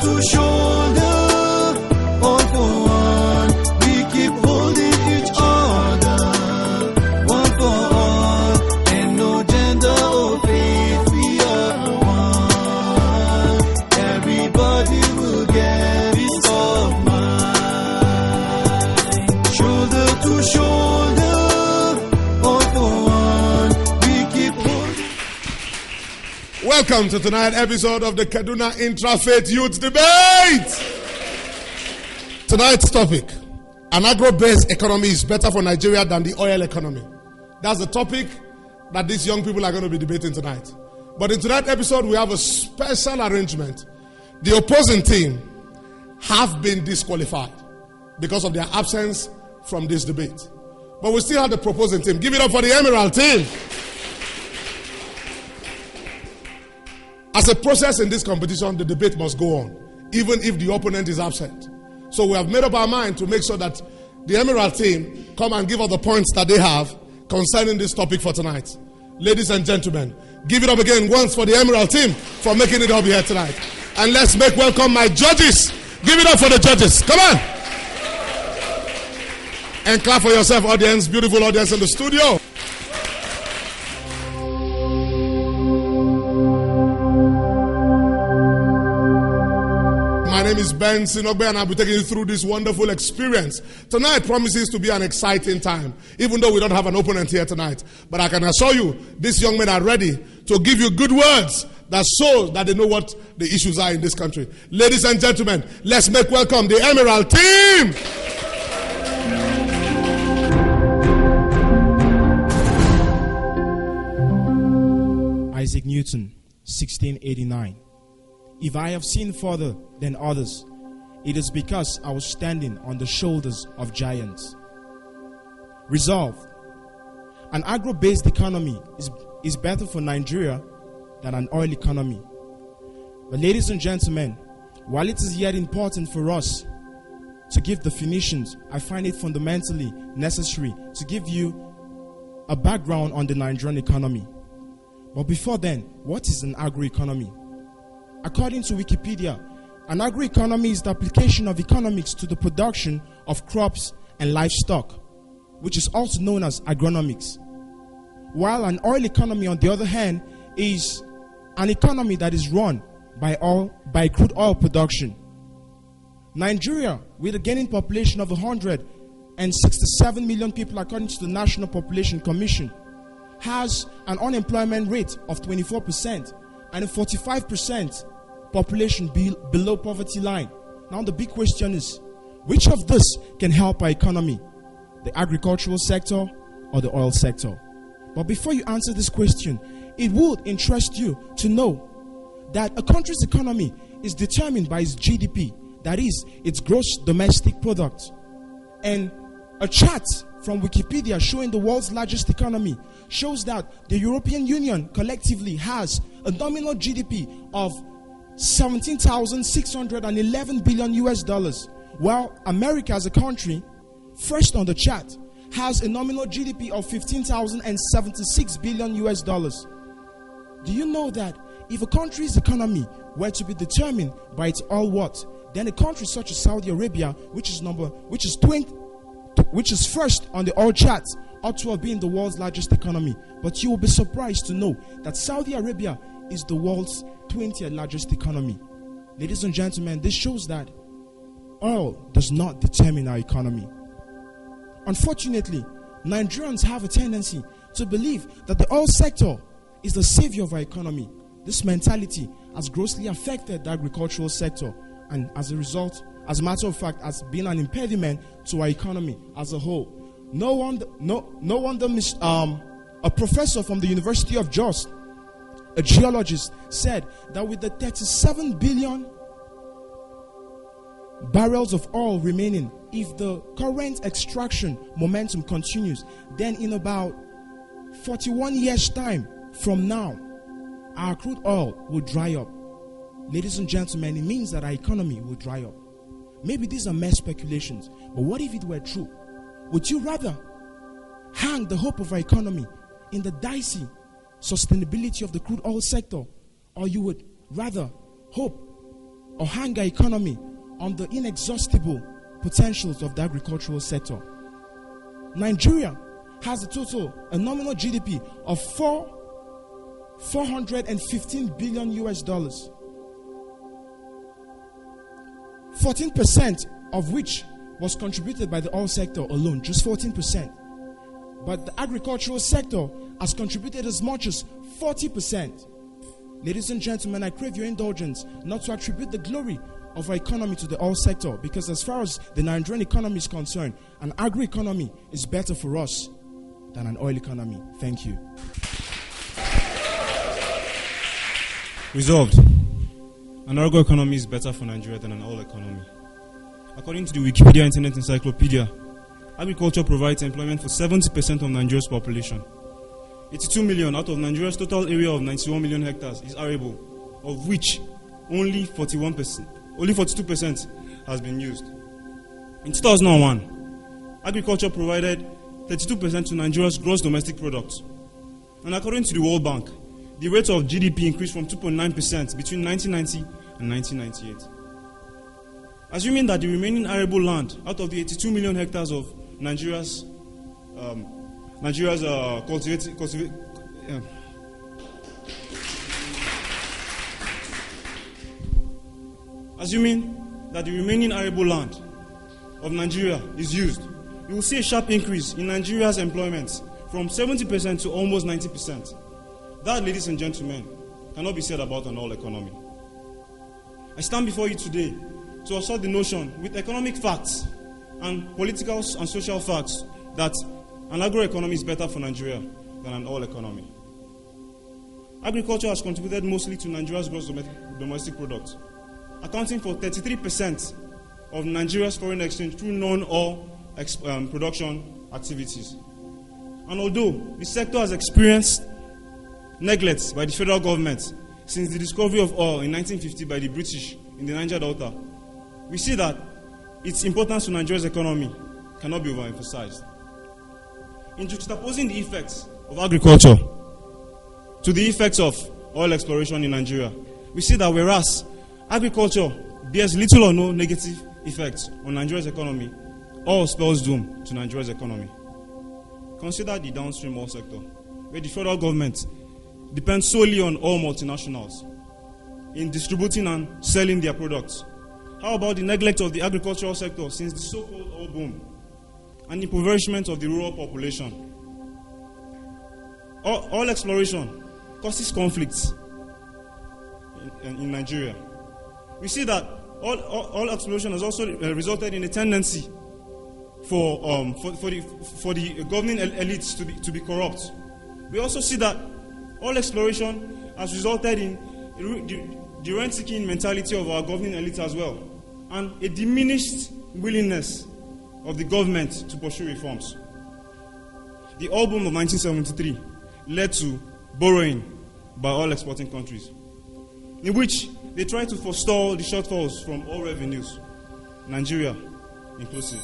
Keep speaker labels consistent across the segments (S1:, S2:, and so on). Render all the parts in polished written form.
S1: to shoulder, all for one. We keep holding each other, one for all, and no gender or faith. We are one. Everybody will get peace of mind. Shoulder to shoulder, all for one. We keep holding.
S2: Welcome to tonight's episode of the Kaduna Intrafaith Youth Debate. Tonight's topic: an agro-based economy is better for Nigeria than the oil economy. That's the topic that these young people are going to be debating tonight. But in tonight's episode, we have a special arrangement. The opposing team have been disqualified because of their absence from this debate. But we still have the proposing team. Give it up for the Emerald team. As a process in this competition, the debate must go on, even if the opponent is absent. So we have made up our mind to make sure that the Emerald team come and give us the points that they have concerning this topic for tonight. Ladies and gentlemen, give it up again once for the Emerald team for making it up here tonight. And let's make welcome my judges. Give it up for the judges. Come on. And clap for yourself, audience, beautiful audience in the studio. My name is Ben Sinogbe, and I'll be taking you through this wonderful experience. Tonight promises to be an exciting time, even though we don't have an opponent here tonight. But I can assure you, these young men are ready to give you good words that show that they know what the issues are in this country. Ladies and gentlemen, let's make welcome the Emerald team.
S3: Isaac Newton, 1689. If I have seen further than others, it is because I was standing on the shoulders of giants. Resolve: an agro-based economy is better for Nigeria than an oil economy. But ladies and gentlemen, while it is yet important for us to give definitions, I find it fundamentally necessary to give you a background on the Nigerian economy. But before then, what is an agro-economy? According to Wikipedia, an agroeconomy is the application of economics to the production of crops and livestock, which is also known as agronomics. While an oil economy, on the other hand, is an economy that is run by crude oil production. Nigeria, with a gaining population of 167 million people according to the National Population Commission, has an unemployment rate of 24% and a 45% population below poverty line. Now the big question is, which of this can help our economy? The agricultural sector or the oil sector? But before you answer this question, it would interest you to know that a country's economy is determined by its GDP, that is, its gross domestic product. And a chart from Wikipedia showing the world's largest economy shows that the European Union collectively has a nominal GDP of 17,611 billion US dollars, while America as a country, first on the chart, has a nominal GDP of 15,076 billion US dollars. Do you know that if a country's economy were to be determined by its oil worth, then a country such as Saudi Arabia, which is first on the oil chart, ought to have been the world's largest economy? But you will be surprised to know that Saudi Arabia is the world's 20th largest economy. Ladies and gentlemen, this shows that oil does not determine our economy. Unfortunately, Nigerians have a tendency to believe that the oil sector is the savior of our economy. This mentality has grossly affected the agricultural sector, and as a result, as a matter of fact, has been an impediment to our economy as a whole. No wonder a professor from the University of Jos, a geologist, said that with the 37 billion barrels of oil remaining, if the current extraction momentum continues, then in about 41 years' time from now, our crude oil will dry up. Ladies and gentlemen, it means that our economy will dry up. Maybe these are mere speculations, but what if it were true? Would you rather hang the hope of our economy in the dicey sustainability of the crude oil sector, or you would rather hope or hunger economy on the inexhaustible potentials of the agricultural sector. Nigeria has a nominal GDP of $415 billion US. 14% of which was contributed by the oil sector alone, just 14%. But the agricultural sector has contributed as much as 40%. Ladies and gentlemen, I crave your indulgence not to attribute the glory of our economy to the oil sector, because as far as the Nigerian economy is concerned, an agri-economy is better for us than an oil economy. Thank you.
S4: Resolved. An agro-economy is better for Nigeria than an oil economy. According to the Wikipedia Internet Encyclopedia, agriculture provides employment for 70% of Nigeria's population. 82 million out of Nigeria's total area of 91 million hectares is arable, of which only 42% has been used. In 2001, agriculture provided 32% to Nigeria's gross domestic product. And according to the World Bank, the rate of GDP increased from 2.9% between 1990 and 1998. Assuming that the remaining arable land out of the 82 million hectares of Nigeria's assuming that the remaining arable land of Nigeria is used, you will see a sharp increase in Nigeria's employment from 70% to almost 90%. That, ladies and gentlemen, cannot be said about an oil economy. I stand before you today to assert the notion with economic facts and political and social facts that an agro-economy is better for Nigeria than an oil economy. Agriculture has contributed mostly to Nigeria's gross domestic product, accounting for 33% of Nigeria's foreign exchange through non-oil production activities. And although the sector has experienced neglect by the federal government since the discovery of oil in 1950 by the British in the Niger Delta, we see that its importance to Nigeria's economy cannot be overemphasized. In juxtaposing the effects of agriculture to the effects of oil exploration in Nigeria, we see that whereas agriculture bears little or no negative effects on Nigeria's economy, oil spells doom to Nigeria's economy. Consider the downstream oil sector, where the federal government depends solely on oil multinationals in distributing and selling their products. How about the neglect of the agricultural sector since the so-called oil boom and impoverishment of the rural population? Oil exploration causes conflicts in Nigeria. We see that oil exploration has also resulted in a tendency for the governing elites to be corrupt. We also see that oil exploration has resulted in the rent-seeking mentality of our governing elite as well, and a diminished willingness of the government to pursue reforms. The oil boom of 1973 led to borrowing by oil exporting countries, in which they tried to forestall the shortfalls from oil revenues, Nigeria inclusive.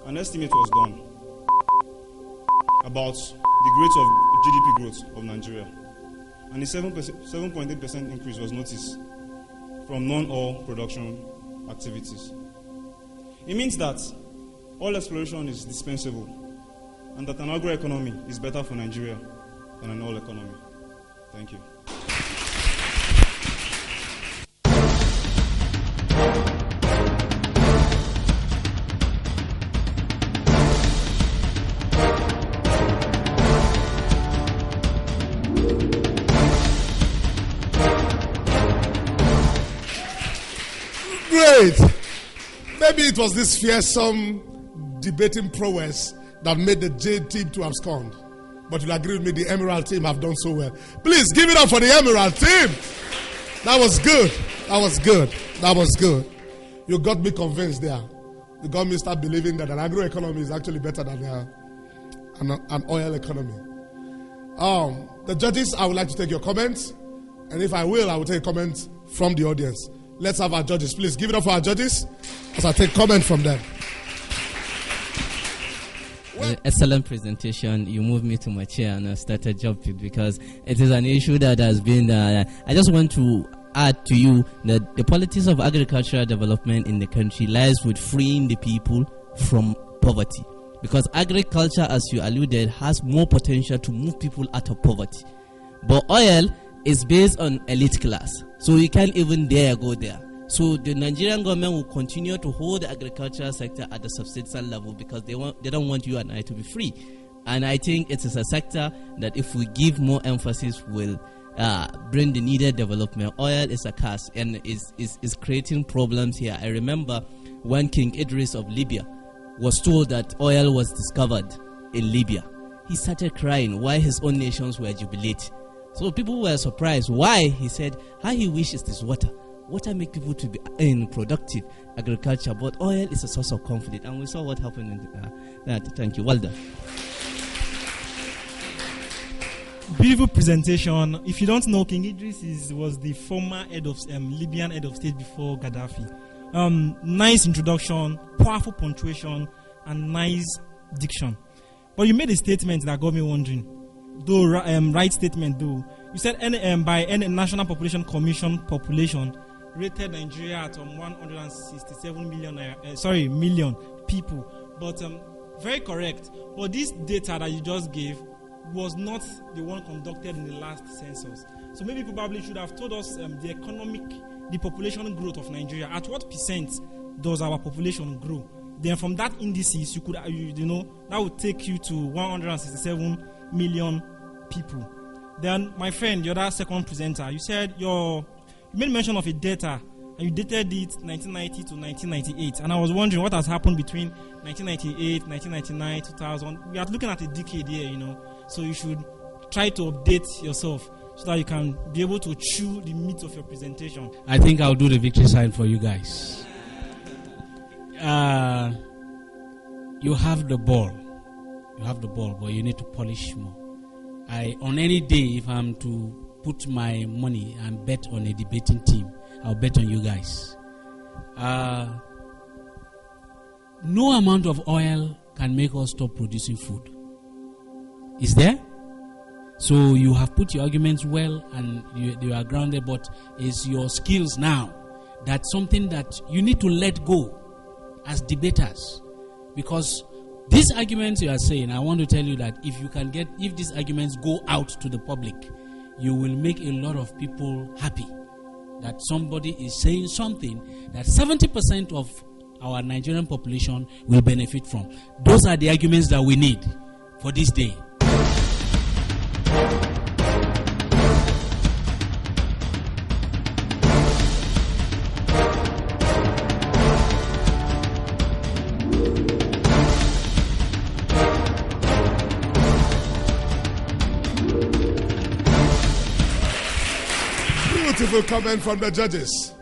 S4: An estimate was done about the rate of GDP growth of Nigeria, and a 7.8% increase was noticed from non-oil production activities. It means that oil exploration is dispensable, and that an agro-economy is better for Nigeria than an oil economy. Thank you.
S2: Great. Maybe it was this fearsome debating prowess that made the Jade team to abscond. But you'll agree with me, the Emerald team have done so well. Please give it up for the Emerald team. That was good. That was good. That was good. You got me convinced there. You got me start believing that an agro-economy is actually better than an oil economy. The judges, I would like to take your comments. And if I will take comments from the audience. Let's have our judges. Please give it up for our judges as I take comment from them.
S5: excellent presentation. You moved me to my chair and I started jumping because it is an issue that has been. I just want to add to you that the politics of agricultural development in the country lies with freeing the people from poverty. Because agriculture, as you alluded, has more potential to move people out of poverty. But oil is based on elite class, so you can't even dare go there. So the Nigerian government will continue to hold the agricultural sector at the subsistence level because they don't want you and I to be free. And I think it is a sector that if we give more emphasis will bring the needed development. Oil is a curse and is creating problems here. I remember when King Idris of Libya was told that oil was discovered in Libya. He started crying why his own nations were jubilating. So people were surprised. Why? He said, how he wishes this water. Water makes people to be in productive agriculture, but oil is a source of conflict. And we saw what happened in that. Thank you. Well done.
S6: Beautiful presentation. If you don't know, King Idris was the former head of Libyan head of state before Gaddafi. Nice introduction, powerful punctuation, and nice diction. But you made a statement that got me wondering. Though right statement though. You said by any National Population Commission population rated Nigeria at 167 million people. But very correct. But this data that you just gave was not the one conducted in the last census. So maybe probably should have told us the population growth of Nigeria. At what percent does our population grow? Then from that indices, you could, that would take you to 167 million people. Then, my friend, the other second presenter, you said you made mention of a data, and you dated it 1990 to 1998. And I was wondering what has happened between 1998, 1999, 2000. We are looking at a decade here, So you should try to update yourself so that you can be able to chew the meat of your presentation.
S7: I think I'll do the victory sign for you guys. You have the ball. But you need to polish more. On any day, if I'm to put my money and bet on a debating team, I'll bet on you guys. No amount of oil can make us stop producing food. Is there? So you have put your arguments well and you are grounded, but it's your skills now that's something that you need to let go as debaters. Because these arguments you are saying, I want to tell you that if these arguments go out to the public, you will make a lot of people happy that somebody is saying something that 70% of our Nigerian population will benefit from. Those are the arguments that we need for this day.
S2: Beautiful comment from the judges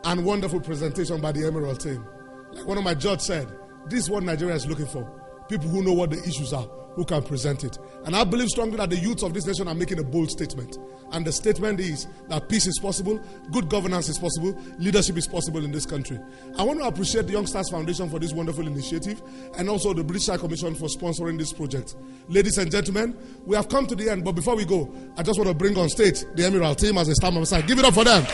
S2: and wonderful presentation by the Emerald team. Like one of my judges said, this is what Nigeria is looking for. People who know what the issues are, who can present it. And I believe strongly that the youths of this nation are making a bold statement. And the statement is that peace is possible, good governance is possible, leadership is possible in this country. I want to appreciate the Youngsters Foundation for this wonderful initiative and also the British High Commission for sponsoring this project. Ladies and gentlemen, we have come to the end, but before we go, I just want to bring on stage the Emerald team as a stand on my side. Give it up for them.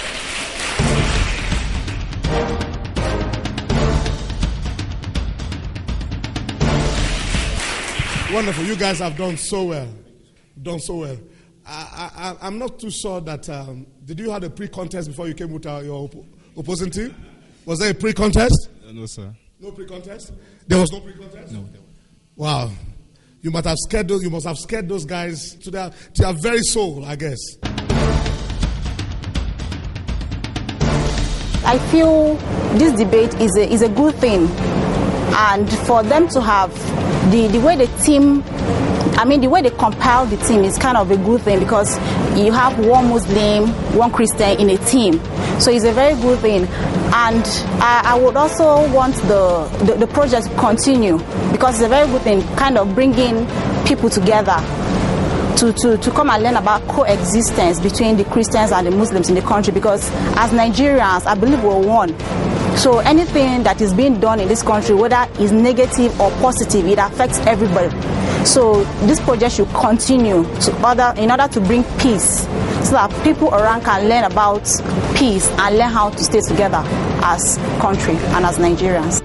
S2: Wonderful. You guys have done so well. I'm not too sure that... did you have a pre-contest before you came with your opposing team? Was there a pre-contest?
S8: No, sir.
S2: No pre-contest? There was no pre-contest?
S8: No.
S2: Wow. You must have scared those guys to their very soul, I guess.
S9: I feel this debate is a good thing. And for them to have the way the way they compile the team is kind of a good thing because you have one Muslim, one Christian in a team. So it's a very good thing. And I would also want the project to continue because it's a very good thing, kind of bringing people together to come and learn about coexistence between the Christians and the Muslims in the country, because as Nigerians, I believe we're one. So anything that is being done in this country, whether it's negative or positive, it affects everybody. So this project should continue in order to bring peace, so that people around can learn about peace and learn how to stay together as country and as Nigerians.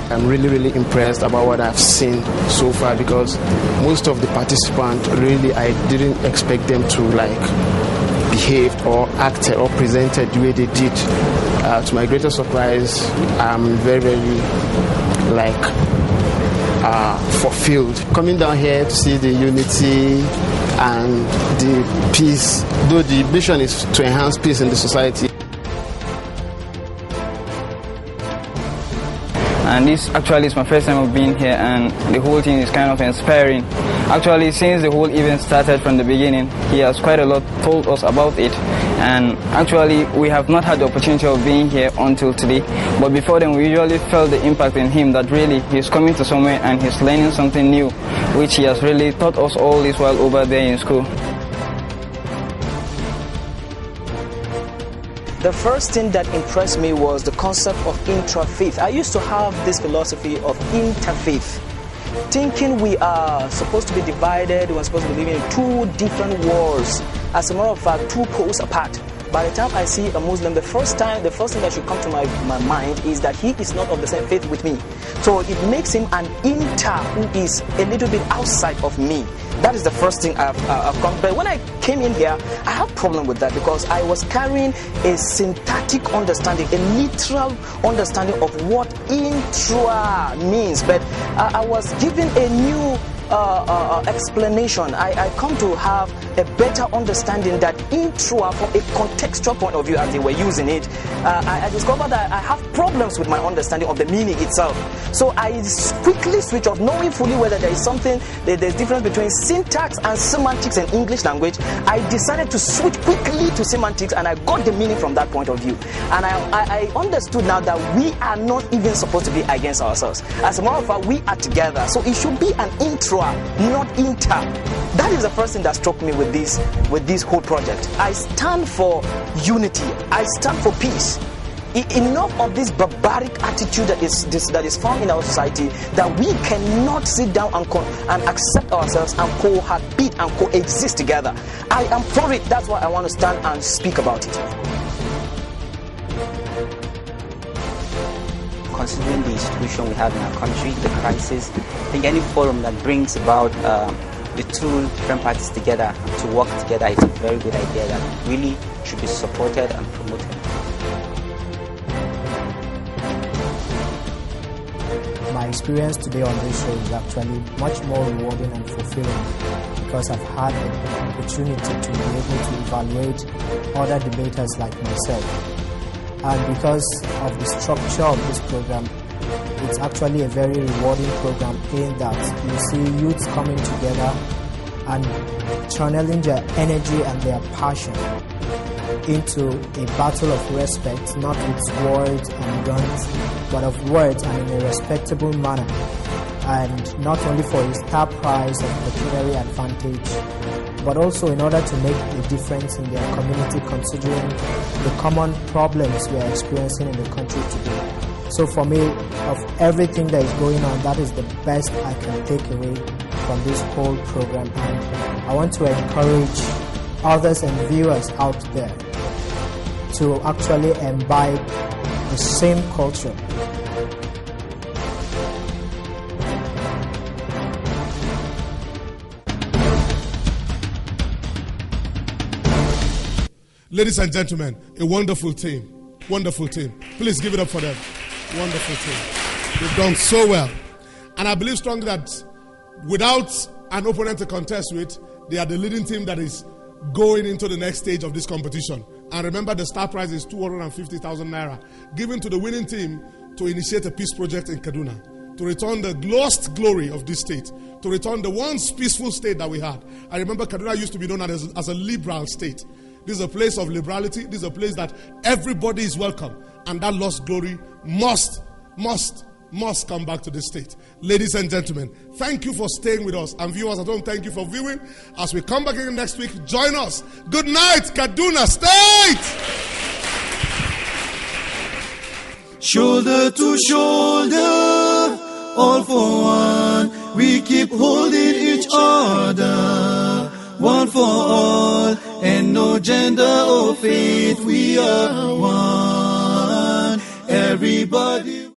S8: I'm really impressed about what I've seen so far, because most of the participants, really, I didn't expect them to behaved or acted or presented the way they did. To my greatest surprise, I'm very fulfilled. Coming down here to see the unity and the peace, though the mission is to enhance peace in the society.
S10: And this actually is my first time of being here, and the whole thing is kind of inspiring. Actually, since the whole event started from the beginning, he has quite a lot told us about it. And actually, we have not had the opportunity of being here until today. But before then, we usually felt the impact in him that really he's coming to somewhere and he's learning something new, which he has really taught us all this while over there in school.
S11: The first thing that impressed me was the concept of intrafaith. I used to have this philosophy of interfaith, thinking we are supposed to be divided, we're supposed to be living in two different worlds, as a matter of fact, two poles apart. By the time I see a Muslim, the first thing that should come to my mind is that he is not of the same faith with me. So it makes him an inter who is a little bit outside of me. That is the first thing I've come. But when I came in here, I had a problem with that, because I was carrying a syntactic understanding, a literal understanding of what intra means. But I was given a new explanation. I come to have a better understanding that intra, from a contextual point of view, as they were using it, I discovered that I have problems with my understanding of the meaning itself. So I quickly switch off, knowing fully whether there is something, there's difference between syntax and semantics in English language. I decided to switch quickly to semantics, and I got the meaning from that point of view. And I understood now that we are not even supposed to be against ourselves. As a matter of fact, we are together. So it should be an intra, not inter. That is the first thing that struck me with this whole project. I stand for unity. I stand for peace. Enough of this barbaric attitude that is found in our society, that we cannot sit down and accept ourselves and cohabit and coexist together. I am for it. That's why I want to stand and speak about it.
S12: Considering the situation we have in our country, the crisis, I think any forum that brings about the two different parties together to work together is a very good idea that really should be supported and promoted.
S13: My experience today on this show is actually much more rewarding and fulfilling, because I've had the opportunity to be able to evaluate other debaters like myself. And because of the structure of this program, it's actually a very rewarding program in that you see youths coming together and channeling their energy and their passion into a battle of respect, not with words and guns, but of words and in a respectable manner. And not only for a star prize of pecuniary advantage, but also in order to make a difference in their community, considering the common problems we are experiencing in the country today. So for me, of everything that is going on, that is the best I can take away from this whole program. And I want to encourage others and viewers out there to actually imbibe the same culture.
S2: Ladies and gentlemen, a wonderful team. Wonderful team. Please give it up for them. Wonderful team. They've done so well. And I believe strongly that without an opponent to contest with, they are the leading team that is going into the next stage of this competition. And remember, the star prize is 250,000 naira, given to the winning team to initiate a peace project in Kaduna, to return the lost glory of this state, to return the once peaceful state that we had. I remember Kaduna used to be known as a liberal state. This is a place of liberality. This is a place that everybody is welcome. And that lost glory must must come back to the state. Ladies and gentlemen, thank you for staying with us. And viewers at home, thank you for viewing. As we come back again next week, join us. Good night, Kaduna State!
S1: Shoulder to shoulder, all for one. We keep holding each other, one for all, and no gender or faith. We are one. Everybody.